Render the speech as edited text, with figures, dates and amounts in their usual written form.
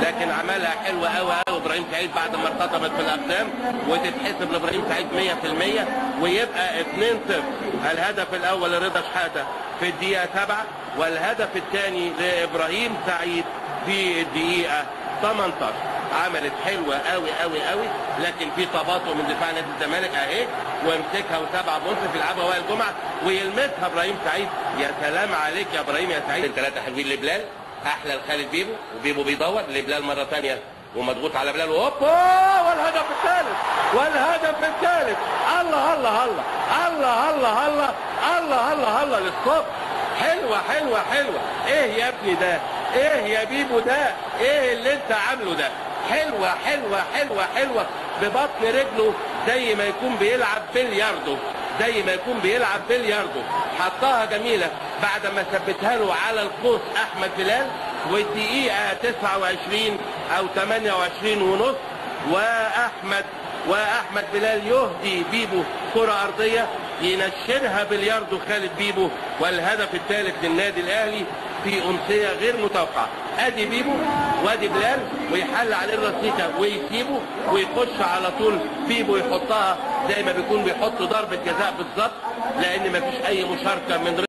لكن عملها حلوة قوي قوي ابراهيم سعيد بعد ما ارتطمت في الاقدام، وتتحسب لابراهيم سعيد 100%، ويبقى 2-0. الهدف الاول لرضا شحاتة في الدقيقة 7، والهدف الثاني لابراهيم سعيد في الدقيقة 18. عملت حلوة قوي قوي قوي، لكن في تباطؤ من دفاع نادي الزمالك اهي، وامسكها وسبعة منصف يلعبها وائل جمعة ويلمسها ابراهيم سعيد. يا سلام عليك يا ابراهيم يا سعيد. 3 حلوين لبلال، احلى لخالد بيبو، وبيبو بيدور لبلال مرة ثانية ومضغوط على بلال، وهوبا والهدف الثالث، والهدف الثالث. الله الله الله الله الله الله الله الله الله للصبح. حلوة حلوة حلوة. ايه يا ابني ده؟ ايه يا بيبو ده؟ ايه اللي انت عامله ده؟ حلوة حلوة حلوة حلوة ببطن رجله، زي ما يكون بيلعب بلياردو، زي ما يكون بيلعب بلياردو. حطها جميلة بعد ما ثبتها له على القوس احمد بلال، والدقيقة 29 او 28 ونص، واحمد بلال يهدي بيبو كرة ارضية ينشرها بلياردو خالد بيبو، والهدف الثالث للنادي الاهلي في امسية غير متوقعة. ادي بيبو وادي بلال، ويحل عليه الرصيكة ويسيبه ويخش على طول بيبو يحطها زي ما بيكون بيحط ضربة جزاء بالظبط، لان مفيش اي مشاركة من